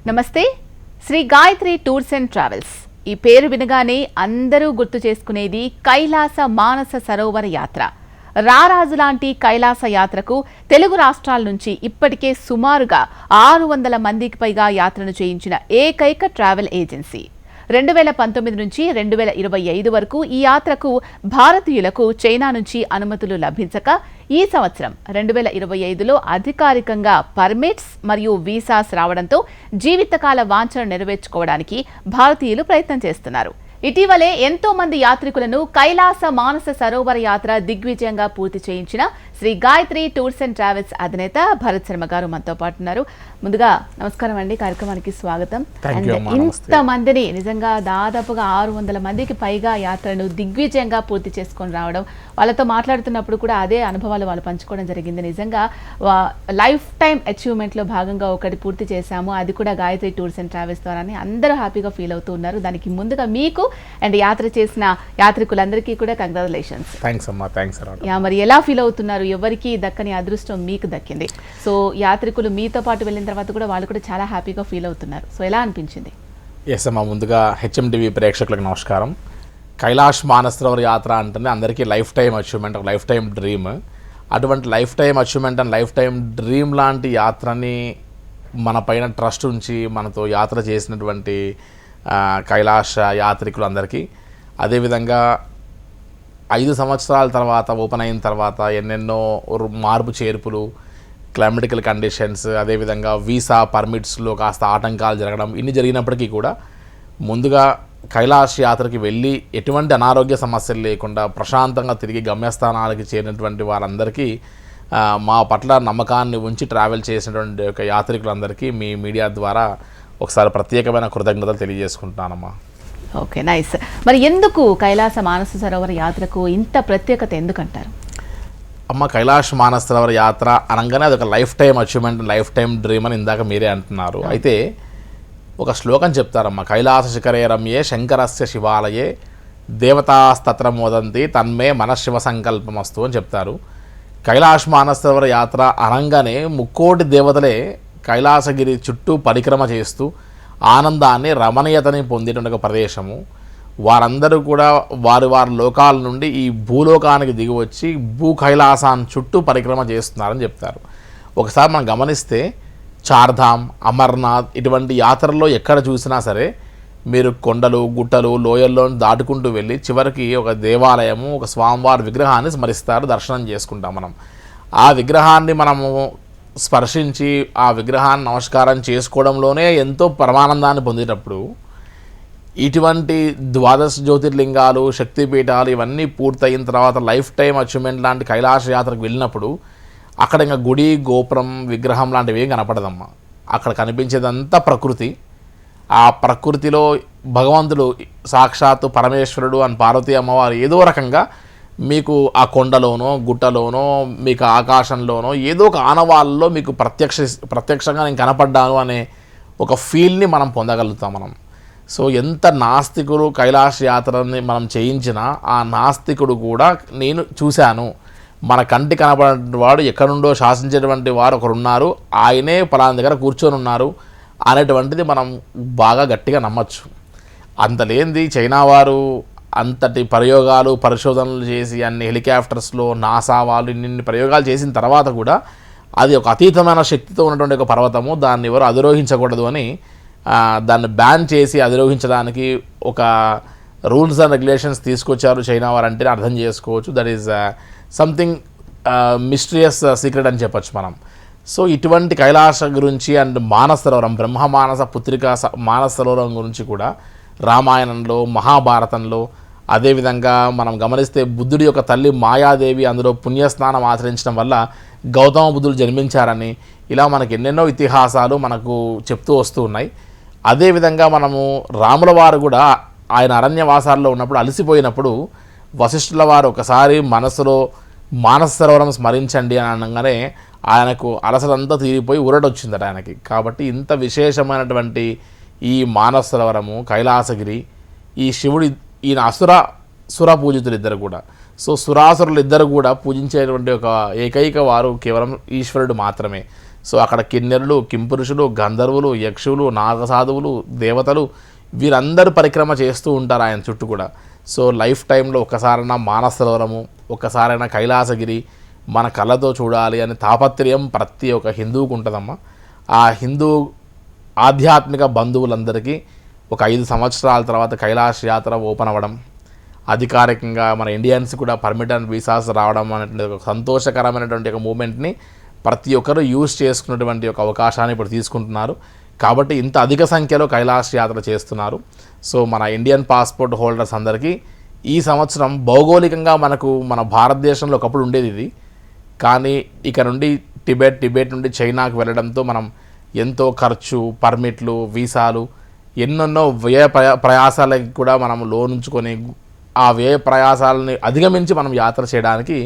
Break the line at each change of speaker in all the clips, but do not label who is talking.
నమస్తే. Shri Gayatri tours and travels ఈ పేరు వినగానే అందరూ గుర్తు చేసుకునేది కైలాస మానస సరోవర యాత్ర. రారాజు లాంటి కైలాస యాత్రకు తెలుగు రాష్ట్రాల నుంచి ఇప్పటికే సుమారుగా 600 మందికి పైగా యాత్రను చేయించిన ఏకైక ట్రావెల్ ఏజెన్సీ. 2019 నుంచి 2025 వరకు ఈ యాత్రకు భారతీయులకు చైనా నుంచి అనుమతులు లభించక ఈ సంవత్సరం 2025లో అధికారికంగా పర్మిట్స్ మరియు వీసాస్ రావడంతో జీవితకాల వాంఛను నెరవేర్చుకోవడానికి భారతీయులు ప్రయత్నం చేస్తున్నారు. ఇటీవలే ఎంతో మంది యాత్రికులను కైలాస మానస సరోవర యాత్ర దిగ్విజయంగా పూర్తి చేయించిన Shri Gayatri tours and travels అధినేత భరత్ శర్మ గారు మనతో పాటు ఉన్నారు. ముందుగా నమస్కారం అండి, కార్యక్రమానికి స్వాగతం. ఇంత మందిని నిజంగా దాదాపుగా 600 మందికి పైగా యాత్రను దిగ్విజయంగా పూర్తి చేసుకొని రావడం, వాళ్ళతో మాట్లాడుతున్నప్పుడు కూడా అదే అనుభవాలు వాళ్ళు పంచుకోవడం జరిగింది. నిజంగా లైఫ్ టైం అచీవ్మెంట్లో భాగంగా ఒకటి పూర్తి చేశాము, అది కూడా గాయత్రి టూర్స్ అండ్ ట్రావెల్స్ ద్వారా అందరూ హ్యాపీగా ఫీల్ అవుతూ ఉన్నారు. దానికి ముందుగా మీకు అండ్ యాత్ర చేసిన యాత్రికులందరికీ కూడా కంగ్రాచులేషన్స్. మరి ఎలా ఫీల్ అవుతున్నారు? ఎవరికి దక్కని అదృష్టం మీకు దక్కింది. సో యాత్రికులు మీతో పాటు వెళ్ళిన తర్వాత కూడా వాళ్ళు కూడా చాలా హ్యాపీగా ఫీల్ అవుతున్నారు. సో ఎలా అనిపించింది?
ఎస్ అమ్మా, ముందుగా హెచ్ఎంటీవీ ప్రేక్షకులకు నమస్కారం. కైలాష్ మానస సరోవర్ యాత్ర అంటేనే అందరికీ లైఫ్ టైం అచీవ్మెంట్, ఒక లైఫ్ టైం డ్రీమ్. అటువంటి life time achievement and life time dream లాంటి యాత్రని మన పైన ట్రస్ట్ ఉంచి మనతో యాత్ర చేసినటువంటి కైలాష యాత్రికులందరికీ, అదేవిధంగా 5 సంవత్సరాల తర్వాత ఓపెన్ అయిన తర్వాత ఎన్నెన్నో మార్పు చేర్పులు, క్లైమాటికల్ కండిషన్స్, అదేవిధంగా వీసా పర్మిట్స్లో కాస్త ఆటంకాలు జరగడం, ఇన్ని జరిగినప్పటికీ కూడా ముందుగా కైలాష్ యాత్రకి వెళ్ళి ఎటువంటి అనారోగ్య సమస్యలు లేకుండా ప్రశాంతంగా తిరిగి గమ్యస్థానాలకి చేరినటువంటి వారందరికీ మా పట్ల నమ్మకాన్ని ఉంచి ట్రావెల్ చేసినటువంటి ఒక యాత్రికులందరికీ మీ మీడియా ద్వారా ఒకసారి ప్రత్యేకమైన కృతజ్ఞతలు తెలియజేసుకుంటున్నానమ్మా.
Okay, nice. మరి ఎందుకు కైలాస మానస సరోవర యాత్రకు ఇంత ప్రత్యేకత ఎందుకంటారు?
అమ్మ, కైలాష్ మానస సరోవర యాత్ర అనగానే అదొక life time achievement, life time dream అని ఇందాక మీరే అంటున్నారు. అయితే ఒక శ్లోకం చెప్తారమ్మా, కైలాస శిఖరే రమ్యే శంకరస్య శివాలయే దేవతాస్తత్ర మోదంతి తన్మే మనశివ సంకల్పమస్తు అని చెప్తారు. కైలాష్ మానస సరోవర యాత్ర అనగానే 3 కోటి దేవతలే కైలాసగిరి చుట్టూ పరిక్రమ చేస్తూ ఆనందాన్ని, రమణీయతని పొందేటువంటి ఒక ప్రదేశము. వారందరూ కూడా వారి లోకాల నుండి ఈ భూలోకానికి దిగి వచ్చి భూ కైలాసాన్ని చుట్టూ పరిక్రమ చేస్తున్నారని చెప్తారు. ఒకసారి మనం గమనిస్తే చార్ధామ్, అమర్నాథ్ ఇటువంటి యాత్రల్లో ఎక్కడ చూసినా సరే మీరు కొండలు, గుట్టలు, లోయల్లో దాటుకుంటూ వెళ్ళి చివరికి ఒక దేవాలయము, ఒక స్వామివారి విగ్రహాన్ని స్మరిస్తారు, దర్శనం చేసుకుంటాం. మనం ఆ విగ్రహాన్ని మనము స్పర్శించి ఆ విగ్రహాన్ని నమస్కారం చేసుకోవడంలోనే ఎంతో పరమానందాన్ని పొందేటప్పుడు ఇటువంటి 12 జ్యోతిర్లింగాలు, శక్తిపీఠాలు ఇవన్నీ పూర్తయిన తర్వాత లైఫ్ టైం అచీవ్మెంట్ లాంటి కైలాస యాత్రకు వెళ్ళినప్పుడు అక్కడ ఇంకా గుడి, గోపురం, విగ్రహం లాంటివి ఏం కనపడదమ్మా. అక్కడ కనిపించేదంతా ప్రకృతి. ఆ ప్రకృతిలో భగవంతుడు సాక్షాత్తు పరమేశ్వరుడు అని పార్వతీ అమ్మవారు ఏదో రకంగా మీకు ఆ కొండలోనో, గుట్టలోనో, మీకు ఆకాశంలోనో ఏదో ఒక ఆనవాళ్ళలో మీకు ప్రత్యక్షంగా నేను కనపడ్డాను అనే ఒక ఫీల్ని మనం పొందగలుగుతాం మనం. సో ఎంత నాస్తికులు కైలాస యాత్రని మనం చేయించినా ఆ నాస్తికుడు కూడా నేను చూశాను, మన కంటి కనపడిన వాడు ఎక్కడుండో శాసించేటువంటి వారు ఒకరున్నారు, ఆయనే పలానా దగ్గర కూర్చొని ఉన్నారు అనేటువంటిది మనం బాగా గట్టిగా నమ్మచ్చు. అంతలేంది చైనా వారు అంతటి ప్రయోగాలు, పరిశోధనలు చేసి అన్ని హెలికాప్టర్స్లో నాసా వాళ్ళు ఇన్ని ప్రయోగాలు చేసిన తర్వాత కూడా అది ఒక అతీతమైన శక్తితో ఉన్నటువంటి ఒక పర్వతము, దాన్ని ఎవరు అధిరోహించకూడదు అని దాన్ని బ్యాన్ చేసి అధిరోహించడానికి ఒక రూల్స్ అండ్ రెగ్యులేషన్స్ తీసుకొచ్చారు చైనా వారు. అంటే అర్థం చేసుకోవచ్చు that is something mysterious secret అని చెప్పచ్చు మనం. సో ఇటువంటి కైలాస గురించి అండ్ మానస సరోవరం, బ్రహ్మ మానస పుత్రిక మానస సరోవరం గురించి కూడా రామాయణంలో, మహాభారతంలో, అదేవిధంగా మనం గమనిస్తే బుద్ధుడి యొక్క తల్లి మాయాదేవి అందులో పుణ్యస్నానం ఆచరించడం వల్ల గౌతమ బుద్ధుడు జన్మించారని ఇలా మనకి ఎన్నెన్నో ఇతిహాసాలు మనకు చెప్తూ వస్తూ ఉన్నాయి. అదేవిధంగా మనము రాముల వారు కూడా ఆయన అరణ్యవాసాల్లో ఉన్నప్పుడు అలసిపోయినప్పుడు వశిష్ఠుల వారు ఒకసారి మనసులో మానస సరోవరం స్మరించండి అని అనగానే ఆయనకు అలసలంతా తీరిపోయి ఉరటొచ్చిందట ఆయనకి. కాబట్టి ఇంత విశేషమైనటువంటి ఈ మానస సరోవరము, కైలాసగిరి, ఈ శివుడి ఈయన సుర పూజితులు ఇద్దరు కూడా. సో సురాసురులు ఇద్దరు కూడా పూజించేటువంటి ఒక ఏకైక వారు కేవలం ఈశ్వరుడు మాత్రమే. సో అక్కడ కిన్నెరులు, కింపురుషులు, గంధర్వులు, యక్షులు, నాగసాధువులు, దేవతలు వీరందరూ పరిక్రమ చేస్తూ ఉంటారు ఆయన చుట్టూ కూడా. సో లైఫ్ టైంలో ఒక్కసారైనా మానసరోవరము, ఒక్కసారైనా కైలాసగిరి మన కళ్ళతో చూడాలి అనే తాపత్రయం ప్రతి ఒక్క హిందువుకు ఉంటుందమ్మా. ఆ హిందూ ఆధ్యాత్మిక బంధువులందరికీ ఒక 5 సంవత్సరాల తర్వాత కైలాస యాత్ర ఓపెన్ అవ్వడం, అధికారికంగా మన ఇండియన్స్ కూడా పర్మిట్ అండ్ వీసాస్ రావడం అనేటువంటి ఒక సంతోషకరమైనటువంటి ఒక మూమెంట్ని ప్రతి ఒక్కరూ యూజ్ చేసుకున్నటువంటి ఒక అవకాశాన్ని ఇప్పుడు తీసుకుంటున్నారు. కాబట్టి ఇంత అధిక సంఖ్యలో కైలాస యాత్ర చేస్తున్నారు. సో మన ఇండియన్ పాస్పోర్ట్ హోల్డర్స్ అందరికీ ఈ సంవత్సరం భౌగోళికంగా మనకు మన భారతదేశంలో ఒకప్పుడు ఉండేది ఇది, కానీ ఇక నుండి టిబెట్ నుండి చైనాకు వెళ్ళడంతో మనం ఎంతో ఖర్చు, పర్మిట్లు, వీసాలు, ఎన్నెన్నో వ్యయ ప్రయాసాలకి కూడా మనం లోన్ ఉంచుకొని ఆ వ్యయ ప్రయాసాలని అధిగమించి మనం యాత్ర చేయడానికి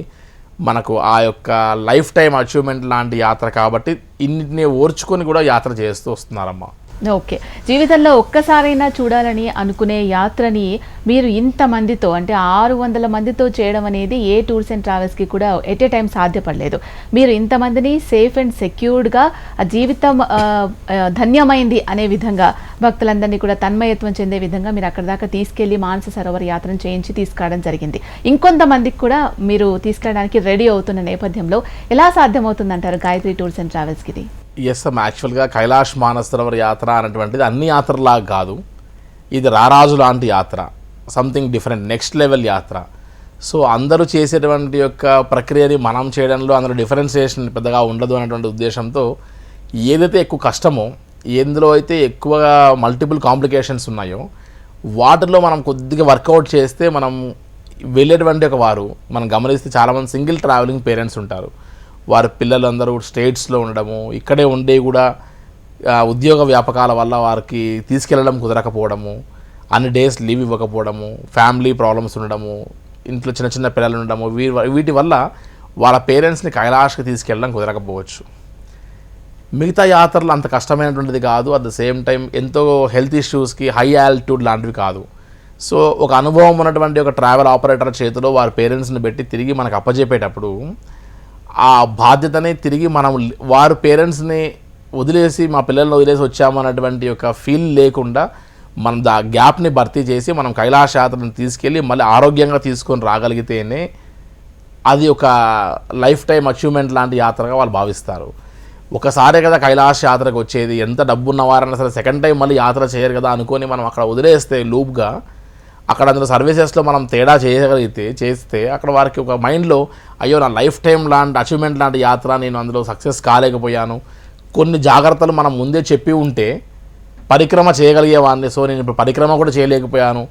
మనకు ఆ యొక్క లైఫ్ టైం అచీవ్మెంట్ లాంటి యాత్ర కాబట్టి ఇన్నిటిని ఓర్చుకొని కూడా యాత్ర చేస్తూ వస్తున్నారమ్మా.
ఓకే, జీవితంలో ఒక్కసారైనా చూడాలని అనుకునే యాత్రని మీరు ఇంతమందితో అంటే 600 మందితో చేయడం అనేది ఏ టూర్స్ అండ్ ట్రావెల్స్కి కూడా ఎట్ ఏ టైం సాధ్యపడలేదు. మీరు ఇంతమందిని సేఫ్ అండ్ సెక్యూర్డ్గా ఆ జీవితం ధన్యమైంది అనే విధంగా భక్తులందరినీ కూడా తన్మయత్వం చెందే విధంగా మీరు అక్కడ దాకా తీసుకెళ్లి మానస సరోవర యాత్రను చేయించి తీసుకురావడం జరిగింది. ఇంకొంతమందికి కూడా మీరు తీసుకెళ్ళడానికి రెడీ అవుతున్న నేపథ్యంలో ఎలా సాధ్యమవుతుందంటారు గాయత్రి టూర్స్ అండ్ ట్రావెల్స్కి ఇది?
ఎస్ అమ్మ, యాక్చువల్గా కైలాష్ మానసరోవర్ యాత్ర అనేటువంటిది అన్ని యాత్రలాగా కాదు, ఇది రారాజు లాంటి యాత్ర, సంథింగ్ డిఫరెంట్, నెక్స్ట్ లెవెల్ యాత్ర. సో అందరూ చేసేటువంటి యొక్క ప్రక్రియని మనం చేయడంలో అందులో డిఫరెన్సియేషన్ పెద్దగా ఉండదు అనేటువంటి ఉద్దేశంతో ఏదైతే ఎక్కువ కష్టమో, ఎందులో అయితే ఎక్కువగా మల్టిపుల్ కాంప్లికేషన్స్ ఉన్నాయో వాటిలో మనం కొద్దిగా వర్కౌట్ చేస్తే మనం వెళ్ళేటువంటి ఒక వారు మనం గమనిస్తే చాలామంది సింగిల్ ట్రావెలింగ్ పేరెంట్స్ ఉంటారు. వారి పిల్లలందరూ స్టేట్స్లో ఉండడము, ఇక్కడే ఉండే కూడా ఉద్యోగ వ్యాపకాల వల్ల వారికి తీసుకెళ్ళడం కుదరకపోవడము, అన్ని డేస్ లీవ్ ఇవ్వకపోవడము, ఫ్యామిలీ ప్రాబ్లమ్స్ ఉండడము, ఇంట్లో చిన్న చిన్న పిల్లలు ఉండడము, వీటి వల్ల వాళ్ళ పేరెంట్స్ని కైలాష్కి తీసుకెళ్ళడం కుదరకపోవచ్చు. మిగతా యాత్రలు అంత కష్టమైనటువంటిది కాదు, అట్ ద సేమ్ టైం ఎంతో హెల్త్ ఇష్యూస్కి హై ఆల్టిట్యూడ్ లాంటివి కాదు. సో ఒక అనుభవం ఉన్నటువంటి ఒక ట్రావెల్ ఆపరేటర్ చేతిలో వారి పేరెంట్స్ని పెట్టి తిరిగి మనకు అప్పచెప్పేటప్పుడు ఆ బాధ్యతని తిరిగి మనం వారి పేరెంట్స్ని వదిలేసి మా పిల్లల్ని వదిలేసి వచ్చామన్నటువంటి ఒక ఫీల్ లేకుండా మనం ఆ గ్యాప్ని భర్తీ చేసి మనం కైలాస యాత్రను తీసుకెళ్ళి మళ్ళీ ఆరోగ్యంగా తీసుకొని రాగలిగితేనే అది ఒక లైఫ్ టైం అచీవ్మెంట్ లాంటి యాత్రగా వాళ్ళు భావిస్తారు. ఒకసారే కదా కైలాస యాత్రకు వచ్చేది, ఎంత డబ్బున్న వారైనా సరే సెకండ్ టైం మళ్ళీ యాత్ర చేయరు కదా అనుకొని మనం అక్కడ వదిలేస్తే లూప్గా అక్కడ అందులో సర్వీసెస్లో మనం తేడా చేస్తే అక్కడ వారికి ఒక మైండ్లో అయ్యో నా లైఫ్ టైం లాంటి అచీవ్మెంట్ లాంటి యాత్ర, నేను అందులో సక్సెస్ కాలేకపోయాను, కొన్ని జాగ్రత్తలు మనం ముందే చెప్పి ఉంటే పరిక్రమ చేయగలిగేవాడిని, సో నేను ఇప్పుడు పరిక్రమ కూడా చేయలేకపోయాను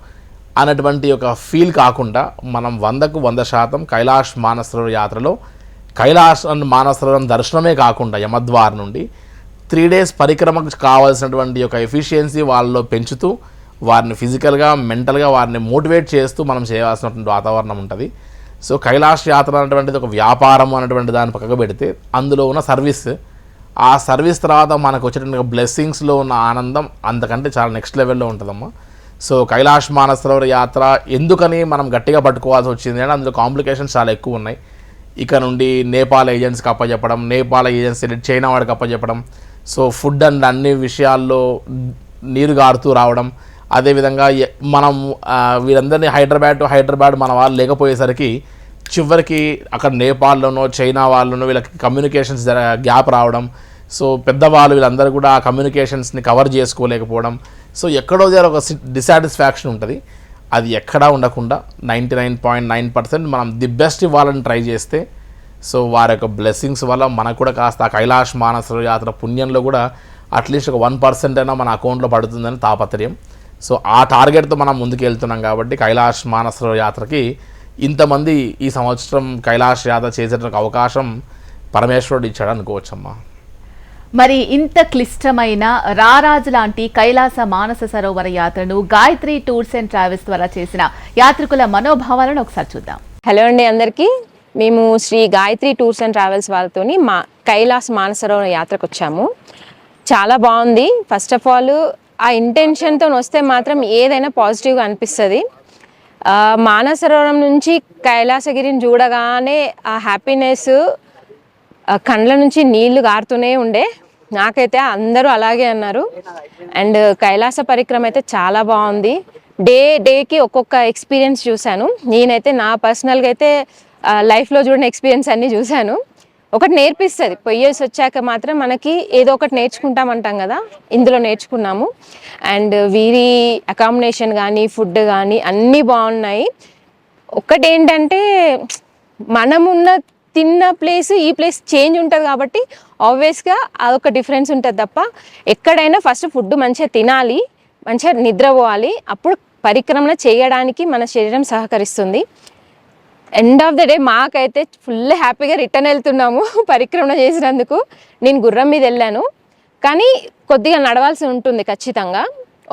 అన్నటువంటి ఒక ఫీల్ కాకుండా మనం 100కు 100% కైలాష్ మానసరోవర్ యాత్రలో కైలాష్ అండ్ మానసరోవరం దర్శనమే కాకుండా యమద్వార్ నుండి 3 days పరిక్రమకు కావాల్సినటువంటి ఒక ఎఫిషియన్సీ వాళ్ళలో పెంచుతూ వారిని ఫిజికల్గా, మెంటల్గా వారిని మోటివేట్ చేస్తూ మనం చేయాల్సినటువంటి వాతావరణం ఉంటుంది. సో కైలాష్ యాత్ర అనేటువంటిది ఒక వ్యాపారం అనేటువంటి దాన్ని పక్కకు పెడితే అందులో ఉన్న సర్వీస్, ఆ సర్వీస్ తర్వాత మనకు వచ్చేటువంటి బ్లెస్సింగ్స్లో ఉన్న ఆనందం అంతకంటే చాలా నెక్స్ట్ లెవెల్లో ఉంటుందమ్మా. సో కైలాష్ మానసరోవర్ యాత్ర ఎందుకని మనం గట్టిగా పట్టుకోవాల్సి వచ్చింది అంటే అందులో కాంప్లికేషన్స్ చాలా ఎక్కువ ఉన్నాయి. ఇక నుండి నేపాల్ ఏజెంట్స్కి అప్పచెప్పడం, నేపాల్ ఏజెంట్స్ చైనా వాడికి అప్పచెప్పడం, సో ఫుడ్ అండ్ అన్ని విషయాల్లో నీరు గారుతూ రావడం, అదేవిధంగా మనం వీరందరినీ హైదరాబాద్ మన వాళ్ళు లేకపోయేసరికి చివరికి అక్కడ నేపాల్లోనో చైనా వాళ్ళనో వీళ్ళకి కమ్యూనికేషన్స్ గ్యాప్ రావడం, సో పెద్దవాళ్ళు వీళ్ళందరూ కూడా ఆ కమ్యూనికేషన్స్ని కవర్ చేసుకోలేకపోవడం, సో ఎక్కడో దగ్గర ఒక డిసాటిస్ఫాక్షన్ ఉంటుంది. అది ఎక్కడా ఉండకుండా 99.9% మనం ది బెస్ట్ ఇవ్వాలని ట్రై చేస్తే సో వారి యొక్క బ్లెస్సింగ్స్ వల్ల మనకు కూడా కాస్త ఆ కైలాష్ మానసరోవర్ యాత్ర పుణ్యంలో కూడా అట్లీస్ట్ ఒక 1% అయినా మన అకౌంట్లో పడుతుందని తాపత్రయం. సో ఆ టార్గెట్తో మనం ముందుకు వెళ్తున్నాం కాబట్టి కైలాష్ మానసరోవర్ యాత్రకి ఇంతమంది ఈ సంవత్సరం కైలాష్ యాత్ర చేసేటువంటి అవకాశం పరమేశ్వరుడు ఇచ్చాడు అనుకోవచ్చమ్మా.
మరి ఇంత క్లిష్టమైన రారాజు లాంటి కైలాస మానస సరోవర యాత్రను గాయత్రి టూర్స్ అండ్ ట్రావెల్స్ ద్వారా చేసిన యాత్రికుల మనోభావాలను ఒకసారి చూద్దాం.
హలో అండి అందరికీ, మేము Shri Gayatri tours and travels వాళ్ళతోని కైలాస మానస సరోవర యాత్రకు వచ్చాము. చాలా బాగుంది. ఫస్ట్ ఆఫ్ ఆల్ ఆ ఇంటెన్షన్తో వస్తే మాత్రం ఏదైనా పాజిటివ్గా అనిపిస్తుంది. మానసరోవరం నుంచి కైలాసగిరిని చూడగానే ఆ హ్యాపీనెస్ కండ్ల నుంచి నీళ్లు గారుతూనే ఉండే. నాకైతే అందరూ అలాగే అన్నారు. అండ్ కైలాస పరిక్రమ అయితే చాలా బాగుంది. డేకి ఒక్కొక్క ఎక్స్పీరియన్స్ చూశాను. నేనైతే నా పర్సనల్గా అయితే లైఫ్లో చూడని ఎక్స్పీరియన్స్ అన్నీ చూశాను. ఒకటి నేర్పిస్తుంది, పొయ్యేసి వచ్చాక మాత్రం మనకి ఏదో ఒకటి నేర్చుకుంటామంటాం కదా, ఇందులో నేర్చుకున్నాము. అండ్ వీరి అకామిడేషన్ కానీ ఫుడ్ కానీ అన్నీ బాగున్నాయి. ఒకటి ఏంటంటే మనమున్న తిన్న ప్లేస్ ఈ ప్లేస్ చేంజ్ ఉంటుంది కాబట్టి ఆబ్వియస్గా అదొక డిఫరెన్స్ ఉంటుంది తప్ప, ఎక్కడైనా ఫస్ట్ ఫుడ్ మంచిగా తినాలి, మంచిగా నిద్రపోవాలి, అప్పుడు పరిక్రమణ చేయడానికి మన శరీరం సహకరిస్తుంది. ఎండ్ ఆఫ్ ద డే మాకైతే ఫుల్ హ్యాపీగా రిటర్న్ వెళ్తున్నాము పరిక్రమణ చేసినందుకు. నేను గుర్రం మీద వెళ్ళాను, కానీ కొద్దిగా నడవాల్సి ఉంటుంది ఖచ్చితంగా.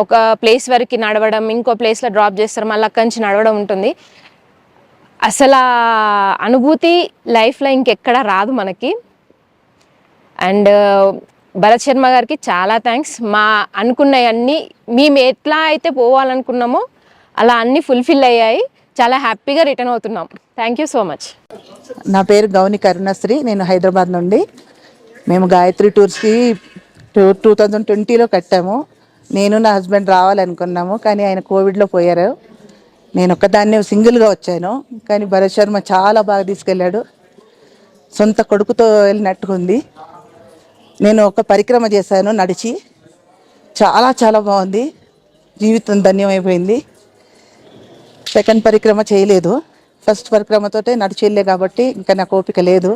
ఒక ప్లేస్ వరకు నడవడం, ఇంకో ప్లేస్లో డ్రాప్ చేస్తారు, మళ్ళీ అక్కడి నుంచి నడవడం ఉంటుంది. అసలు ఆ అనుభూతి లైఫ్లో ఇంకెక్కడా రాదు మనకి. అండ్ భరత్ శర్మ గారికి చాలా థ్యాంక్స్. మా అనుకున్నవన్నీ మేము ఎట్లా అయితే పోవాలనుకున్నామో అలా అన్నీ ఫుల్ఫిల్ అయ్యాయి. చాలా హ్యాపీగా రిటర్న్ అవుతున్నాం. Thank you so much.
నా పేరు గౌని కరుణశ్రీ, నేను హైదరాబాద్ నుండి. మేము గాయత్రి టూర్స్కి 2020లో కట్టాము. నేను నా హస్బెండ్ రావాలనుకున్నాము, కానీ ఆయన కోవిడ్లో పోయారు. నేను ఒక్కదాన్నే సింగిల్గా వచ్చాను, కానీ భరత్ శర్మ చాలా బాగా తీసుకెళ్ళాడు. సొంత కొడుకుతో వెళ్ళినట్టుకుంది. నేను ఒక పరిక్రమ చేశాను నడిచి, చాలా చాలా బాగుంది. జీవితం ధన్యమైపోయింది. సెకండ్ పరిక్రమ చేయలేదు, ఫస్ట్ పరిక్రమతోటే నడిచి వెళ్ళే కాబట్టి ఇంకా నాకు ఓపిక లేదు.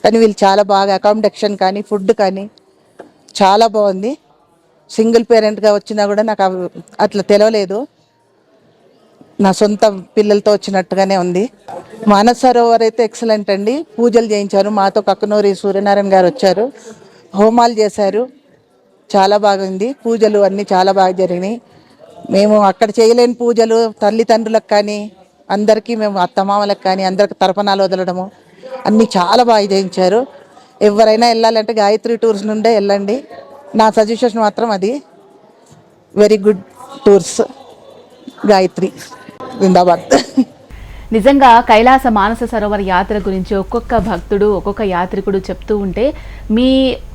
కానీ వీళ్ళు చాలా బాగా అకామిడేషన్ కానీ ఫుడ్ కానీ చాలా బాగుంది. సింగిల్ పేరెంట్గా వచ్చినా కూడా నాకు అట్లా తెలవలేదు, నా సొంత పిల్లలతో వచ్చినట్టుగానే ఉంది. మానస సరోవర్ అయితే ఎక్సలెంట్ అండి. పూజలు చేయించారు, మాతో కక్కనూరి సూర్యనారాయణ గారు వచ్చారు, హోమాలు చేశారు, చాలా బాగుంది. పూజలు అన్నీ చాలా బాగా జరిగినాయి. మేము అక్కడ చేయలేని పూజలు తల్లిదండ్రులకు కానీ అందరికీ, మేము అత్తమామలకు కానీ అందరికి తర్పణాలు వదలడము అన్నీ చాలా బాగా చేయించారు. ఎవరైనా వెళ్ళాలంటే గాయత్రి టూర్స్ నుండే వెళ్ళండి. నా సజెషన్ మాత్రం అది. వెరీ గుడ్ టూర్స్, గాయత్రి జిందాబాద్.
నిజంగా కైలాస మానస సరోవర యాత్ర గురించి ఒక్కొక్క భక్తుడు ఒక్కొక్క యాత్రికుడు చెప్తూ ఉంటే మీ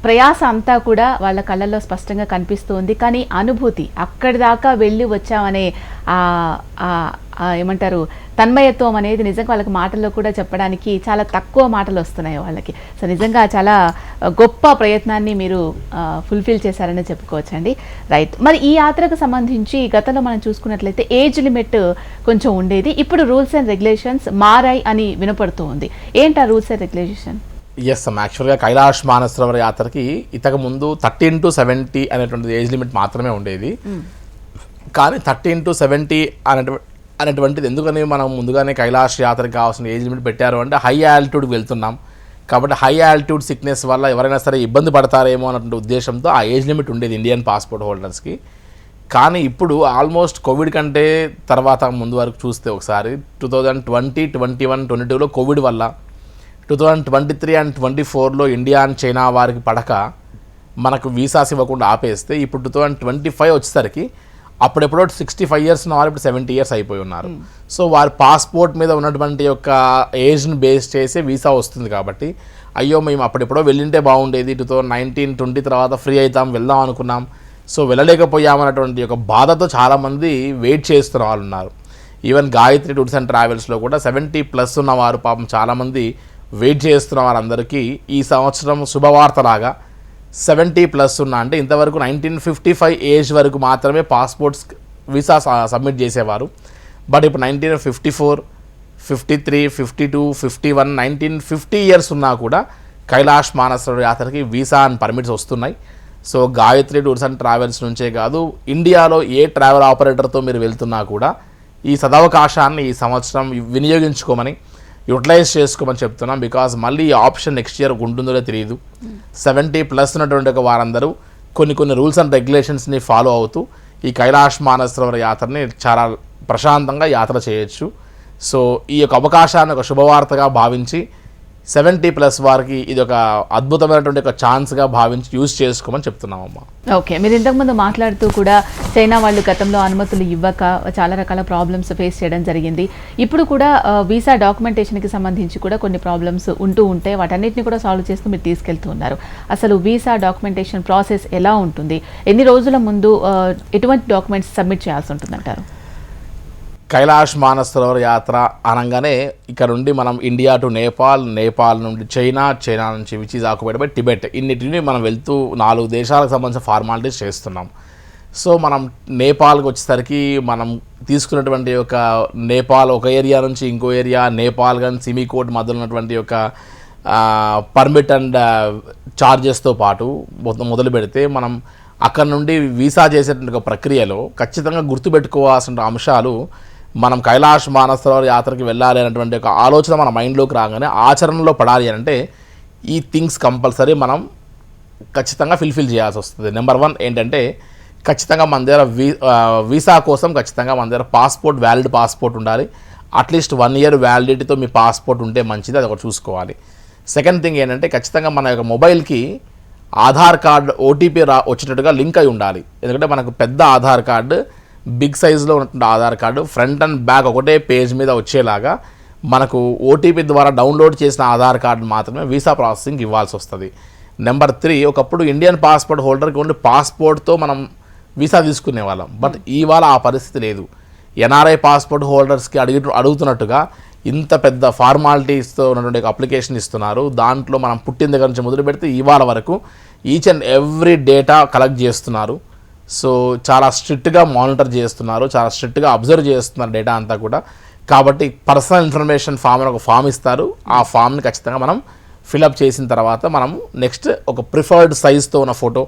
ప్రయాస అంతా కూడా వాళ్ళ కళ్ళల్లో స్పష్టంగా కనిపిస్తుంది. కానీ అనుభూతి, అక్కడి దాకా వెళ్ళి వచ్చామనే ఏమంటారు తన్మయత్వం అనేది నిజంగా వాళ్ళకి మాటల్లో కూడా చెప్పడానికి చాలా తక్కువ మాటలు వస్తున్నాయి వాళ్ళకి. సో నిజంగా చాలా గొప్ప ప్రయత్నాన్ని మీరు ఫుల్ఫిల్ చేశారని చెప్పుకోవచ్చండి. రైట్, మరి ఈ యాత్రకు సంబంధించి గతంలో మనం చూసుకున్నట్లయితే ఏజ్ లిమిట్ కొంచెం ఉండేది, ఇప్పుడు రూల్స్ అండ్ రెగ్యులేషన్స్ మారాయి అని వినపడుతూ ఉంది. ఏంటా రూల్స్ అండ్ రెగ్యులేషన్?
ఎస్ అమ్మ, యాక్చువల్గా కైలాష్ మానసరోవర యాత్రకి ఇంతకు ముందు 13 to 70 అనేటువంటి ఏజ్ లిమిట్ మాత్రమే ఉండేది. కానీ 13 to 70 అనేటువంటిది ఎందుకని మనం ముందుగానే కైలాష్ యాత్రకు కావాల్సిన ఏజ్ లిమిట్ పెట్టారు అంటే, హై ఆల్టిట్యూడ్కి వెళ్తున్నాం కాబట్టి హై ఆల్టిట్యూడ్ సిక్నెస్ వల్ల ఎవరైనా సరే ఇబ్బంది పడతారేమో అన్నటువంటి ఉద్దేశంతో ఆ ఏజ్ లిమిట్ ఉండేది ఇండియన్ పాస్పోర్ట్ హోల్డర్స్కి. కానీ ఇప్పుడు ఆల్మోస్ట్ కోవిడ్ కంటే తర్వాత ముందు వరకు చూస్తే ఒకసారి 2020, 21, 22లో కోవిడ్ వల్ల 2023 and 24లో ఇండియా అండ్ చైనా వారికి పడక మనకు వీసాస్ ఇవ్వకుండా ఆపేస్తే, ఇప్పుడు 2025 వచ్చేసరికి అప్పుడెప్పుడో 65 years ఉన్న వారు ఇప్పుడు 70 years అయిపోయి ఉన్నారు. సో వారి పాస్పోర్ట్ మీద ఉన్నటువంటి యొక్క ఏజ్ని బేస్ చేసే వీసా వస్తుంది కాబట్టి, అయ్యో మేము అప్పుడెప్పుడో వెళ్ళింటే బాగుండేది, 2019, 20 తర్వాత ఫ్రీ అవుతాం వెళ్దాం అనుకున్నాం, సో వెళ్ళలేకపోయామన్నటువంటి ఒక బాధతో చాలామంది వెయిట్ చేస్తున్న వాళ్ళు ఉన్నారు. ఈవెన్ గాయత్రి టూర్స్ అండ్ ట్రావెల్స్లో కూడా 70+ ఉన్నవారు పాపం చాలామంది వెయిట్ చేస్తున్న వారందరికీ ఈ సంవత్సరం శుభవార్తలాగా 70+ ఉన్న, అంటే ఇంతవరకు 1955 ఏజ్ వరకు మాత్రమే పాస్పోర్ట్స్ వీసా సబ్మిట్ చేసేవారు. బట్ ఇప్పుడు 1954, 53, 52, 51, 1950 years ఉన్నా కూడా కైలాష్ మానసరోవర యాత్రకి వీసా అండ్ పర్మిట్స్ వస్తున్నాయి. So Gayatri tours and travels నుంచే కాదు, ఇండియాలో ఏ ట్రావెల్ ఆపరేటర్తో మీరు వెళ్తున్నా కూడా ఈ సదవకాశాన్ని ఈ సంవత్సరం వినియోగించుకోమని, యూటిలైజ్ చేసుకోమని చెప్తున్నాం. బికాజ్ మళ్ళీ ఈ ఆప్షన్ నెక్స్ట్ ఇయర్ ఉంటుందో తెలియదు. 70+ ఉన్నటువంటి ఒక వారందరూ కొన్ని రూల్స్ అండ్ రెగ్యులేషన్స్ని ఫాలో అవుతూ ఈ కైలాష్ మానసరోవర యాత్రని చాలా ప్రశాంతంగా యాత్ర చేయొచ్చు. సో ఈ యొక్క అవకాశాన్ని ఒక శుభవార్తగా భావించి 70+ వారికి ఇది ఒక అద్భుతమైనటువంటి ఒక ఛాన్స్గా భావించి యూజ్ చేసుకోమని చెప్తున్నామమ్మా.
ఓకే, మీరు ఇంతకుముందు మాట్లాడుతూ కూడా చైనా వాళ్ళు గతంలో అనుమతులు ఇవ్వక చాలా రకాల ప్రాబ్లమ్స్ ఫేస్ చేయడం జరిగింది. ఇప్పుడు కూడా వీసా డాక్యుమెంటేషన్కి సంబంధించి కూడా కొన్ని ప్రాబ్లమ్స్ ఉంటూ ఉంటే వాటన్నిటిని కూడా సాల్వ్ చేస్తూ మీరు తీసుకెళ్తూ ఉన్నారు. అసలు వీసా డాక్యుమెంటేషన్ ప్రాసెస్ ఎలా ఉంటుంది, ఎన్ని రోజుల ముందు ఎటువంటి డాక్యుమెంట్స్ సబ్మిట్ చేయాల్సి ఉంటుందంటారు?
కైలాష్ మానస సరోవర యాత్ర అనగానే ఇక్కడ నుండి మనం ఇండియా టు నేపాల్, నేపాల్ నుండి చైనా, చైనా నుంచి which is occupied by Tibet, ఇన్నిటిని మనం వెళ్తూ 4 దేశాలకు సంబంధించిన ఫార్మాలిటీస్ చేస్తున్నాం. సో మనం నేపాల్కి వచ్చేసరికి మనం తీసుకున్నటువంటి ఒక నేపాల్ ఒక ఏరియా నుంచి ఇంకో ఏరియా, నేపాల్ కానీ సిమికోట్ మధ్యలో ఉన్నటువంటి ఒక పర్మిట్ అండ్ ఛార్జెస్తో పాటు మొదలు పెడితే మనం అక్కడ నుండి వీసా చేసేటువంటి ప్రక్రియలో ఖచ్చితంగా గుర్తుపెట్టుకోవాల్సిన అంశాలు, మనం కైలాష్ మానస సరోవర యాత్రకి వెళ్ళాలి అనేటువంటి ఒక ఆలోచన మన మైండ్లోకి రాగానే ఆచరణలో పడాలి అంటే ఈ థింగ్స్ కంపల్సరీ మనం ఖచ్చితంగా ఫిల్ఫిల్ చేయాల్సి వస్తుంది. నెంబర్ 1 ఏంటంటే ఖచ్చితంగా మన దగ్గర వీసా కోసం ఖచ్చితంగా మన దగ్గర పాస్పోర్ట్, వ్యాలిడ్ పాస్పోర్ట్ ఉండాలి. అట్లీస్ట్ 1 year వ్యాలిడిటీతో మీ పాస్పోర్ట్ ఉంటే మంచిది, అది ఒకటి చూసుకోవాలి. సెకండ్ థింగ్ ఏంటంటే ఖచ్చితంగా మన యొక్క మొబైల్కి ఆధార్ కార్డ్ ఓటీపీ వచ్చేటట్టుగా లింక్ అయి ఉండాలి. ఎందుకంటే మనకు పెద్ద ఆధార్ కార్డు, బిగ్ సైజులో ఉన్నటువంటి Aadhaar card front and back ఒకటే పేజ్ మీద వచ్చేలాగా మనకు ఓటీపీ ద్వారా డౌన్లోడ్ చేసిన ఆధార్ కార్డు మాత్రమే వీసా ప్రాసెసింగ్ ఇవ్వాల్సి వస్తుంది. నెంబర్ 3, ఒకప్పుడు ఇండియన్ పాస్పోర్ట్ హోల్డర్కి ఓన్లీ పాస్పోర్ట్తో మనం వీసా తీసుకునే వాళ్ళం. బట్ ఇవాళ ఆ పరిస్థితి లేదు. ఎన్ఆర్ఐ పాస్పోర్ట్ హోల్డర్స్కి అడుగుతున్నట్టుగా ఇంత పెద్ద ఫార్మాలిటీస్తో ఉన్నటువంటి అప్లికేషన్ ఇస్తున్నారు. దాంట్లో మనం పుట్టిన దగ్గర నుంచి మొదలు పెడితే ఇవాళ వరకు each and every data collect చేస్తున్నారు. సో చాలా స్ట్రిక్ట్గా మానిటర్ చేస్తున్నారు, చాలా స్ట్రిక్ట్గా అబ్జర్వ్ చేస్తున్నారు డేటా అంతా కూడా. కాబట్టి పర్సనల్ ఇన్ఫర్మేషన్ ఫామ్ అని ఒక ఫామ్ ఇస్తారు. ఆ ఫామ్ని ఖచ్చితంగా మనం ఫిలప్ చేసిన తర్వాత మనం నెక్స్ట్ ఒక ప్రిఫర్డ్ సైజ్తో ఉన్న ఫోటో,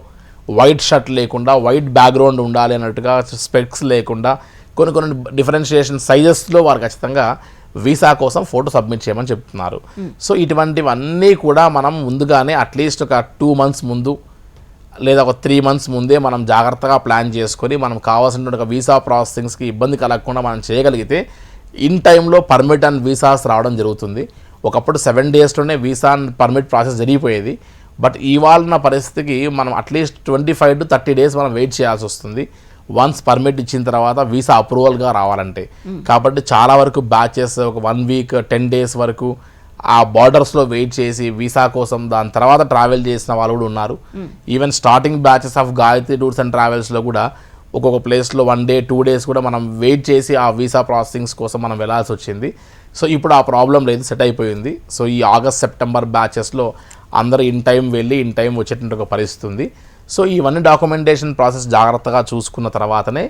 వైట్ షర్ట్ లేకుండా వైట్ బ్యాక్గ్రౌండ్ ఉండాలి అన్నట్టుగా, స్పెక్స్ లేకుండా కొన్ని డిఫరెన్షియేషన్ సైజెస్లో వారు ఖచ్చితంగా వీసా కోసం ఫోటో సబ్మిట్ చేయమని చెప్తున్నారు. సో ఇటువంటివన్నీ కూడా మనం ముందుగానే అట్లీస్ట్ ఒక 2 months ముందు లేదా ఒక 3 months ముందే మనం జాగ్రత్తగా ప్లాన్ చేసుకొని మనం కావాల్సిన వీసా ప్రాసెసింగ్స్కి ఇబ్బంది కలగకుండా మనం చేయగలిగితే ఇన్ టైంలో పర్మిట్ అండ్ వీసాస్ రావడం జరుగుతుంది. ఒకప్పుడు 7 daysలోనే వీసా అండ్ పర్మిట్ ప్రాసెస్ జరిగిపోయేది. బట్ ఇవాళ పరిస్థితికి మనం అట్లీస్ట్ 25 to 30 days మనం వెయిట్ చేయాల్సి వస్తుంది వన్స్ పర్మిట్ ఇచ్చిన తర్వాత వీసా అప్రూవల్గా రావాలంటే. కాబట్టి చాలా వరకు బ్యాచెస్ ఒక 1 week 10 days వరకు ఆ బార్డర్స్లో వెయిట్ చేసి వీసా కోసం దాని తర్వాత ట్రావెల్ చేసిన వాళ్ళు కూడా ఉన్నారు. Even starting batches of Gayatri tours and ట్రావెల్స్లో కూడా ఒక్కొక్క ప్లేస్లో 1 day 2 days కూడా మనం వెయిట్ చేసి ఆ వీసా ప్రాసెసింగ్స్ కోసం మనం వెళ్ళాల్సి వచ్చింది. సో ఇప్పుడు ఆ ప్రాబ్లం లేదు, సెట్ అయిపోయింది. సో ఈ ఆగస్ట్ సెప్టెంబర్ బ్యాచెస్లో అందరూ ఇన్ టైం వెళ్ళి ఇన్ టైం వచ్చేటువంటి ఒక పరిస్థితి ఉంది. సో ఇవన్నీ డాక్యుమెంటేషన్ ప్రాసెస్ జాగ్రత్తగా చూసుకున్న తర్వాతనే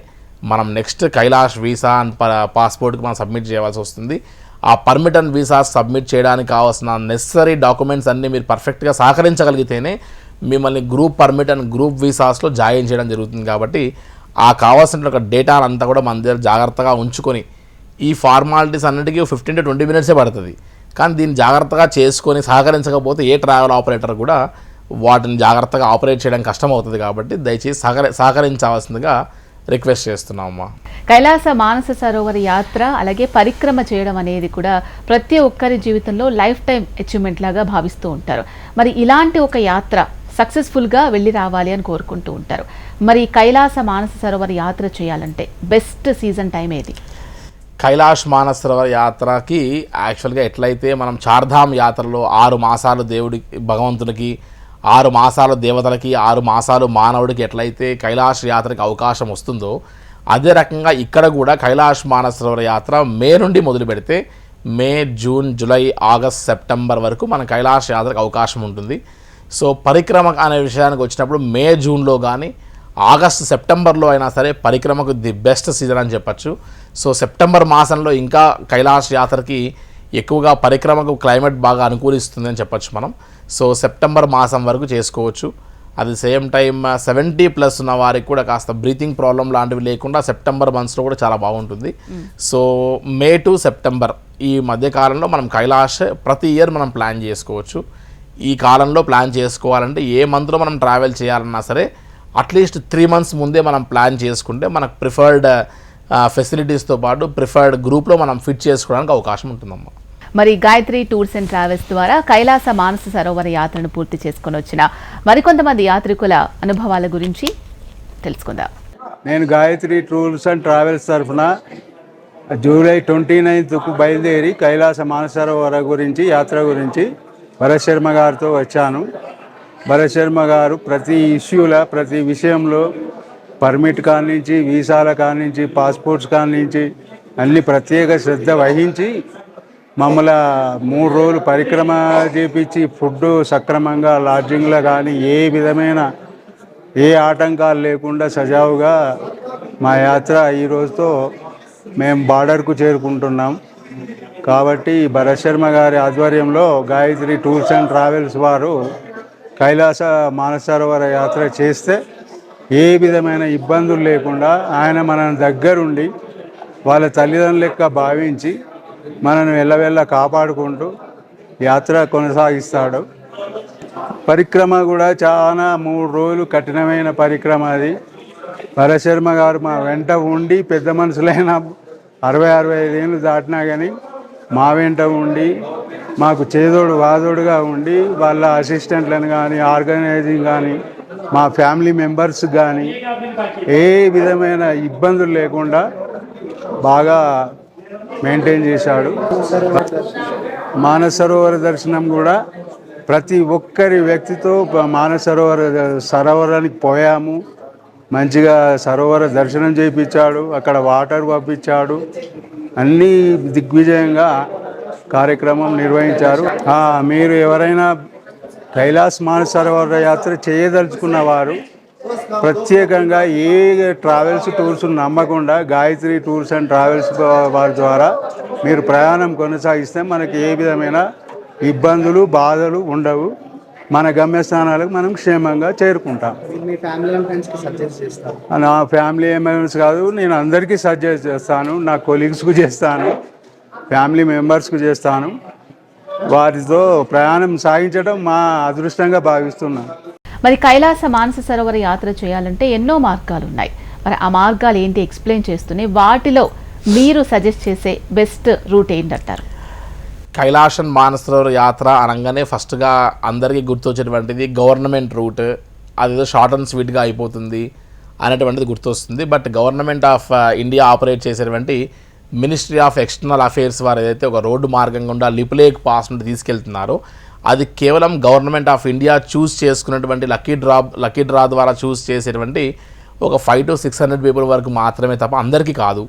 మనం నెక్స్ట్ కైలాష్ వీసా అండ్ పాస్పోర్ట్కి మనం సబ్మిట్ చేయాల్సి వస్తుంది. ఆ పర్మిట్ అండ్ వీసా సబ్మిట్ చేయడానికి కావాల్సిన నెసరీ డాక్యుమెంట్స్ అన్నీ మీరు పర్ఫెక్ట్గా సహకరించగలిగితేనే మిమ్మల్ని గ్రూప్ పర్మిట్ అండ్ గ్రూప్ వీసాస్లో జాయిన్ చేయడం జరుగుతుంది. కాబట్టి ఆ కావాల్సిన ఒక డేటా అంతా కూడా మన దగ్గర జాగ్రత్తగా ఉంచుకొని ఈ ఫార్మాలిటీస్ అన్నిటికీ 15 to 20 minutes పడుతుంది. కానీ దీన్ని జాగ్రత్తగా చేసుకొని సహకరించకపోతే ఏ ట్రావెల్ ఆపరేటర్ కూడా వాటిని జాగ్రత్తగా ఆపరేట్ చేయడం కష్టం అవుతుంది. కాబట్టి దయచేసి సహకరించవలసిందిగా రిక్వెస్ట్ చేస్తున్నామమ్మా.
కైలాస మానస సరోవర యాత్ర అలాగే పరిక్రమ చేయడం అనేది కూడా ప్రతి ఒక్కరి జీవితంలో లైఫ్ టైం అచీవ్మెంట్ లాగా భావిస్తూ ఉంటారు. మరి ఇలాంటి ఒక యాత్ర సక్సెస్ఫుల్గా వెళ్ళి రావాలి అని కోరుకుంటూ ఉంటారు. మరి కైలాస మానస సరోవర యాత్ర చేయాలంటే బెస్ట్ సీజన్ టైం ఏది?
కైలాష్ మానస సరోవర యాత్రకి యాక్చువల్గా ఎట్లయితే మనం చార్ధామ్ యాత్రలో 6 మాసాలు దేవుడికి భగవంతునికి, 6 మాసాలు దేవతలకి, 6 మాసాలు మానవుడికి ఎట్లయితే కైలాష్ యాత్రకి అవకాశం వస్తుందో అదే రకంగా ఇక్కడ కూడా కైలాష్ మానస సరోవర యాత్ర మే నుండి మొదలు పెడితే మే, జూన్, జూలై, ఆగస్ట్, సెప్టెంబర్ వరకు మన కైలాష్ యాత్రకు అవకాశం ఉంటుంది. సో పరిక్రమ అనే విషయానికి వచ్చినప్పుడు మే, జూన్లో కానీ ఆగస్ట్, సెప్టెంబర్లో అయినా సరే పరిక్రమకు ది బెస్ట్ సీజన్ అని చెప్పచ్చు. సో సెప్టెంబర్ మాసంలో ఇంకా కైలాష్ యాత్రకి ఎక్కువగా పరిక్రమకు క్లైమేట్ బాగా అనుకూలిస్తుంది అని చెప్పచ్చు మనం. సో సెప్టెంబర్ మాసం వరకు చేసుకోవచ్చు. అది సేమ్ టైం 70+ ఉన్న వారికి కూడా కాస్త బ్రీతింగ్ ప్రాబ్లం లాంటివి లేకుండా సెప్టెంబర్ మంత్స్లో కూడా చాలా బాగుంటుంది. సో మే టు సెప్టెంబర్ ఈ మధ్యకాలంలో మనం కైలాష్ ప్రతి ఇయర్ మనం ప్లాన్ చేసుకోవచ్చు. ఈ కాలంలో ప్లాన్ చేసుకోవాలంటే ఏ మంత్లో మనం ట్రావెల్ చేయాలన్నా సరే అట్లీస్ట్ 3 months ముందే మనం ప్లాన్ చేసుకుంటే మనకు ప్రిఫర్డ్ ఫెసిలిటీస్తో పాటు ప్రిఫర్డ్ గ్రూప్లో మనం ఫిట్ చేసుకోవడానికి అవకాశం ఉంటుందమ్మా.
మరి గాయత్రి టూర్స్ అండ్ ట్రావెల్స్ ద్వారా కైలాస మానస సరోవర యాత్రను పూర్తి చేసుకుని వచ్చిన మరికొంతమంది యాత్రికుల అనుభవాల గురించి తెలుసుకుందాం.
నేను గాయత్రి టూర్స్ అండ్ ట్రావెల్స్ తరఫున జూలై 29కు బయలుదేరి కైలాస మానస సరోవర గురించి యాత్ర గురించి భరత్ శర్మ గారితో వచ్చాను. భరత్ శర్మ గారు ప్రతి ప్రతి విషయంలో పర్మిట్ కానించి, వీసాల కానించి, పాస్పోర్ట్స్ కానించి అన్ని ప్రత్యేక శ్రద్ధ వహించి మమ్మల్ని 3 రోజులు పరిక్రమ చేపించి ఫుడ్ సక్రమంగా, లాడ్జింగ్లో కానీ ఏ విధమైన ఆటంకాలు లేకుండా సజావుగా మా యాత్ర ఈ రోజుతో మేము బార్డర్కు చేరుకుంటున్నాం. కాబట్టి భరత్ శర్మ గారి ఆధ్వర్యంలో గాయత్రి టూర్స్ అండ్ ట్రావెల్స్ వారు కైలాస మానస సరోవర యాత్ర చేస్తే ఏ విధమైన ఇబ్బందులు లేకుండా ఆయన మన దగ్గరుండి వాళ్ళ తల్లిదండ్రుల లెక్క భావించి మనను వెళ్ళవెళ్ళ కాపాడుకుంటూ యాత్ర కొనసాగిస్తాడు. పరిక్రమ కూడా చాలా 3 రోజులు కఠినమైన పరిక్రమ. అది భరత్ శర్మ గారు మా వెంట ఉండి పెద్ద మనుషులైన 60-65 ఏళ్ళు దాటినా కానీ మా వెంట ఉండి మాకు చేదోడు వాదోడుగా ఉండి వాళ్ళ అసిస్టెంట్లను కానీ, ఆర్గనైజింగ్ కానీ, మా ఫ్యామిలీ మెంబర్స్ కానీ ఏ విధమైన ఇబ్బందులు లేకుండా బాగా మెయింటైన్ చేశాడు. మానస సరోవర దర్శనం కూడా ప్రతి ఒక్కరి వ్యక్తితో మానస సరోవరానికి పోయాము. మంచిగా సరోవర దర్శనం చేయించాడు, అక్కడ వాటర్ పంపించాడు, అన్నీ దిగ్విజయంగా కార్యక్రమం నిర్వహించారు. మీరు ఎవరైనా కైలాస్ మానస సరోవర యాత్ర చేయదలుచుకున్న వారు ప్రత్యేకంగా ఏ ట్రావెల్స్ టూర్స్ నమ్మకుండా గాయత్రి టూర్స్ అండ్ ట్రావెల్స్ వారి ద్వారా మీరు ప్రయాణం కొనసాగిస్తే మనకి ఏ విధమైన ఇబ్బందులు, బాధలు ఉండవు. మన గమ్యస్థానాలకు మనం క్షేమంగా చేరుకుంటాం. నా ఫ్యామిలీ మెంబర్స్ కాదు, నేను అందరికీ సజెస్ట్ చేస్తాను. నా కొలీగ్స్కు చేస్తాను, ఫ్యామిలీ మెంబర్స్కు చేస్తాను. వారితో ప్రయాణం సాగించడం మా అదృష్టంగా భావిస్తున్నాను.
మరి కైలాస మానస సరోవర యాత్ర చేయాలంటే ఎన్నో మార్గాలు ఉన్నాయి. మరి ఆ మార్గాలు ఏంటి ఎక్స్ప్లెయిన్ చేస్తూనే వాటిలో మీరు సజెస్ట్ చేసే బెస్ట్ రూట్ ఏంటంటారు?
కైలాసం మానస సరోవర యాత్ర అనగానే ఫస్ట్గా అందరికీ గుర్తొచ్చేటువంటిది గవర్నమెంట్ రూట్. అదేదో షార్ట్ అండ్ స్వీట్గా అయిపోతుంది అనేటువంటిది గుర్తొస్తుంది. But government of India operate చేసేటువంటి మినిస్ట్రీ ఆఫ్ ఎక్స్టర్నల్ అఫేర్స్ వారు ఏదైతే ఒక రోడ్డు మార్గం గుండా లిపులేక్ పాస్ నుండి తీసుకెళ్తున్నారో అది కేవలం గవర్నమెంట్ ఆఫ్ ఇండియా చూస్ చేసుకున్నటువంటి లక్కీ డ్రా ద్వారా చూస్ చేసేటువంటి ఒక 500 to 600 పీపుల్ వరకు మాత్రమే తప్ప అందరికీ కాదు.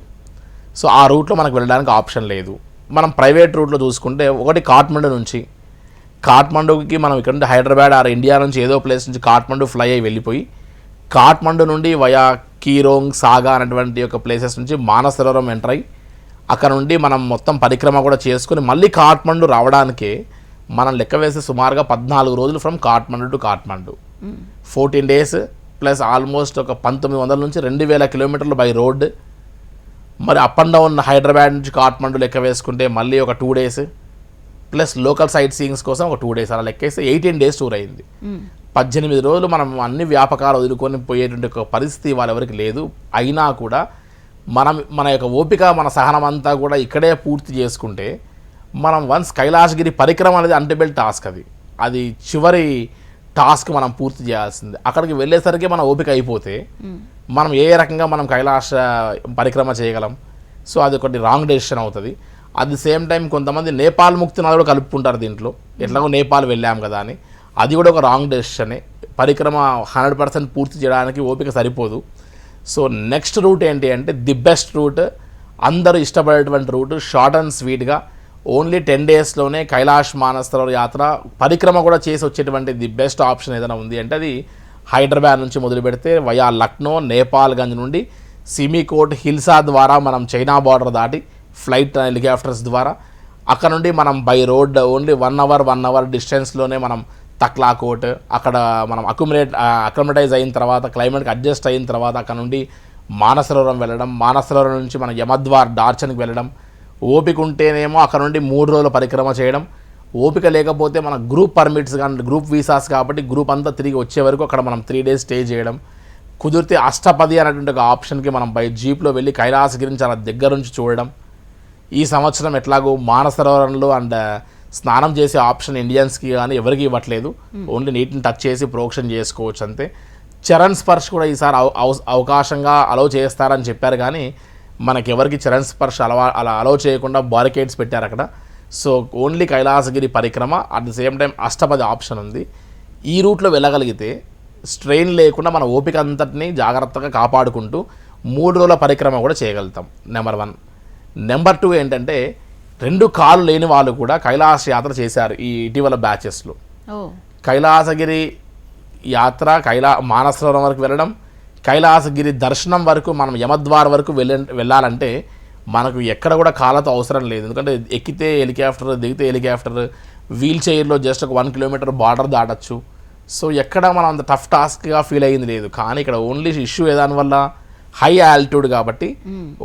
సో ఆ రూట్లో మనకు వెళ్ళడానికి ఆప్షన్ లేదు. మనం ప్రైవేట్ రూట్లో చూసుకుంటే ఒకటి కాఠ్మండూకి మనం ఇక్కడ నుండి హైదరాబాద్ ఆర్ ఇండియా నుంచి ఏదో ప్లేస్ నుంచి కాఠ్మండూ ఫ్లై అయ్యి వెళ్ళిపోయి కాఠ్మండూ నుండి వయా కీరోంగ్, సాగా అనేటువంటి ఒక ప్లేసెస్ నుంచి మానస సరోవరం ఎంటర్ అయ్యి అక్కడ నుండి మనం మొత్తం పరిక్రమ కూడా చేసుకుని మళ్ళీ కాఠ్మండూ రావడానికే మనం లెక్క వేస్తే సుమారుగా 14 రోజులు from Kathmandu to Kathmandu, 14 days plus almost ఒక 1900 నుంచి 2000 కిలోమీటర్లు బై రోడ్. మరి అప్ అండ్ డౌన్ హైదరాబాద్ నుంచి కాఠ్మండూ లెక్క వేసుకుంటే మళ్ళీ ఒక 2 days plus local sightseeings కోసం ఒక 2 days, అలా లెక్కేస్తే 18 days టూర్ అయింది. 18 రోజులు మనం అన్ని వ్యాపకాలు వదులుకొని పోయేటువంటి ఒక పరిస్థితి వాళ్ళెవరికి లేదు. అయినా కూడా మన యొక్క ఓపిక, మన సహనం అంతా కూడా ఇక్కడే పూర్తి చేసుకుంటే మనం వన్స్ కైలాసగిరి పరిక్రమ అనేది అన్టేబుల్ టాస్క్. అది చివరి టాస్క్ మనం పూర్తి చేయాల్సింది. అక్కడికి వెళ్ళేసరికి మన ఓపిక అయిపోతే మనం ఏ రకంగా మనం కైలాస పరిక్రమ చేయగలం? సో అది ఒకటి రాంగ్ డెసిషన్ అవుతుంది. అట్ ది సేమ్ టైం కొంతమంది నేపాల్ ముక్తినాథ్ కూడా కలుపుకుంటారు దీంట్లో, ఎట్లాగో నేపాల్ వెళ్ళాం కదా అని. అది కూడా ఒక రాంగ్ డెసిషనే. పరిక్రమ 100% పూర్తి చేయడానికి ఓపిక సరిపోదు. సో నెక్స్ట్ రూట్ ఏంటి అంటే ది బెస్ట్ రూట్, అందరూ ఇష్టపడేటువంటి రూట్, షార్ట్ అండ్ స్వీట్గా ఓన్లీ 10 daysలోనే కైలాష్ మానస సరోవర యాత్ర పరిక్రమ కూడా చేసి వచ్చేటువంటి ది బెస్ట్ ఆప్షన్ ఏదైనా ఉంది అంటే అది హైదరాబాద్ నుంచి మొదలు పెడితే వయా లక్నో, నేపాల్గంజ్ నుండి సిమికోట్, హిల్సా ద్వారా మనం చైనా బార్డర్ దాటి ఫ్లైట్ హెలికాప్టర్స్ ద్వారా అక్కడ నుండి మనం బై రోడ్ ఓన్లీ 1 hour డిస్టెన్స్లోనే మనం తక్లాకోట్, అక్కడ మనం అక్రమటైజ్ అయిన తర్వాత క్లైమేట్కి అడ్జస్ట్ అయిన తర్వాత అక్కడ నుండి మానస సరోవరం వెళ్ళడం, మానస సరోవరం నుంచి మనం యమద్వార్ డార్చన్కి వెళ్ళడం, ఓపిక ఉంటేనేమో అక్కడ నుండి 3 రోజుల పరిక్రమ చేయడం, ఓపిక లేకపోతే మన గ్రూప్ పర్మిట్స్ కానీ గ్రూప్ వీసాస్ కాబట్టి గ్రూప్ అంతా తిరిగి వచ్చే వరకు అక్కడ మనం 3 days స్టే చేయడం, కుదిరితే అష్టపది అనేటువంటి ఒక ఆప్షన్కి మనం బై జీప్లో వెళ్ళి కైలాసగిరిని చాలా దగ్గర నుంచి చూడడం, ఈ సంవత్సరం ఎట్లాగో మానసరోవరంలో అండ్ స్నానం చేసే ఆప్షన్ ఇండియన్స్కి కానీ ఎవరికి ఇవ్వట్లేదు. ఓన్లీ నీటిని టచ్ చేసి ప్రోక్షణ చేసుకోవచ్చు అంతే. చరణ్ స్పర్శ్ కూడా ఈసారి అవకాశంగా అలౌ చేస్తారని చెప్పారు, కానీ మనకెవరికి చరణ్ స్పర్శ అలా అలౌ చేయకుండా బారికేడ్స్ పెట్టారు అక్కడ. So only Kailasagiri parikrama, at the same time Ashtapadi option ఉంది. ఈ రూట్లో వెళ్ళగలిగితే స్ట్రెయిన్ లేకుండా మన ఓపిక అంతటిని జాగ్రత్తగా కాపాడుకుంటూ 3 రోజుల పరిక్రమ కూడా చేయగలుగుతాం. నెంబర్ 1. నెంబర్ 2 ఏంటంటే 2 కాళ్ళు లేని వాళ్ళు కూడా కైలాస యాత్ర చేశారు ఈ ఇటీవల బ్యాచెస్లో. కైలాసగిరి యాత్ర మానసరోవరం వరకు వెళ్ళడం, కైలాసగిరి దర్శనం వరకు మనం యమద్వార్ వరకు వెళ్ళాలంటే మనకు ఎక్కడ కూడా కాళ్ళతో అవసరం లేదు. ఎందుకంటే ఎక్కితే హెలికాప్టర్, దిగితే హెలికాప్టర్, వీల్ చైర్లో జస్ట్ ఒక 1 కిలోమీటర్ బార్డర్ దాటచ్చు. సో ఎక్కడ మనం అంత టఫ్ టాస్క్గా ఫీల్ అయ్యింది లేదు. కానీ ఇక్కడ ఓన్లీ ఇష్యూ ఏదాని వల్ల హై ఆల్టిట్యూడ్ కాబట్టి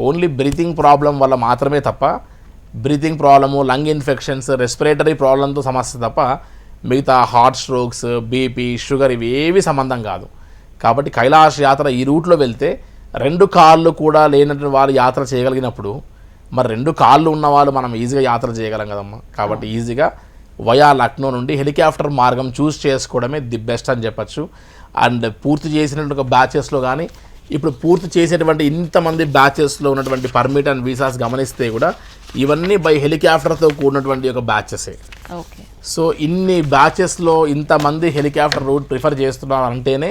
ఓన్లీ బ్రీతింగ్ ప్రాబ్లం వల్ల మాత్రమే తప్ప, breathing problem, lung infections, respiratory ప్రాబ్లంతో సమస్య తప్ప మిగతా హార్ట్ స్ట్రోక్స్, బీపీ, షుగర్ ఇవి ఏవి సంబంధం కాదు. కాబట్టి కైలాస యాత్ర ఈ రూట్లో వెళ్తే 2 కాళ్ళు కూడా లేనటువంటి వాళ్ళు యాత్ర చేయగలిగినప్పుడు మరి 2 కాళ్ళు ఉన్న వాళ్ళు మనం ఈజీగా యాత్ర చేయగలం కదమ్మా. కాబట్టి ఈజీగా వయా లక్నో నుండి హెలికాప్టర్ మార్గం చూస్ చేసుకోవడమే ది బెస్ట్ అని చెప్పచ్చు. అండ్ పూర్తి చేసినటువంటి ఒక బ్యాచెస్లో కానీ ఇప్పుడు పూర్తి చేసేటువంటి ఇంతమంది బ్యాచెస్లో ఉన్నటువంటి పర్మిట్ అండ్ వీసాస్ గమనిస్తే కూడా ఇవన్నీ బై హెలికాప్టర్తో కూడినటువంటి ఒక బ్యాచెసే. సో ఇన్ని బ్యాచెస్లో ఇంతమంది హెలికాప్టర్ రూట్ ప్రిఫర్ చేస్తున్నారు అంటేనే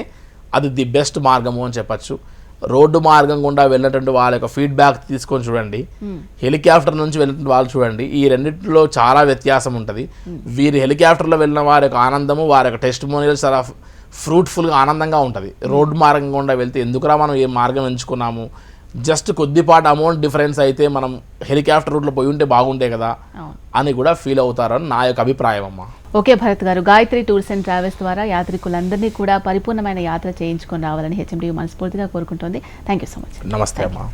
అది ది బెస్ట్ మార్గము అని చెప్పచ్చు. రోడ్డు మార్గం గుండా వెళ్ళినటువంటి వాళ్ళ యొక్క ఫీడ్బ్యాక్ తీసుకొని చూడండి, హెలికాప్టర్ నుంచి వెళ్ళినటువంటి వాళ్ళు చూడండి, ఈ రెండింటిలో చాలా వ్యత్యాసం ఉంటుంది. వీరి హెలికాప్టర్లో వెళ్ళిన వారి యొక్క ఆనందము, వారి యొక్క టెస్టిమోనియల్ చాలా ఫ్రూట్ఫుల్గా ఆనందంగా ఉంటుంది. రోడ్డు మార్గం గుండా వెళ్తే ఎందుకురా మనం ఏ మార్గం ఎంచుకున్నాము, జస్ట్ కొద్దిపాటి అమౌంట్ డిఫరెన్స్ అయితే మనం హెలికాప్టర్ రూట్లో పోయి ఉంటే బాగుంటే కదా అని కూడా ఫీల్ అవుతారని నా యొక్క అభిప్రాయం అమ్మా.
ఓకే భరత్ గారు, గాయత్రి టూర్స్ అండ్ ట్రావెల్స్ ద్వారా యాత్రికులందరినీ కూడా పరిపూర్ణమైన యాత్ర చేయించుకొని రావాలని హెచ్ఎండి మనస్ఫూర్తిగా కోరుకుంటోంది. Thank you so much.
నమస్తే అమ్మా.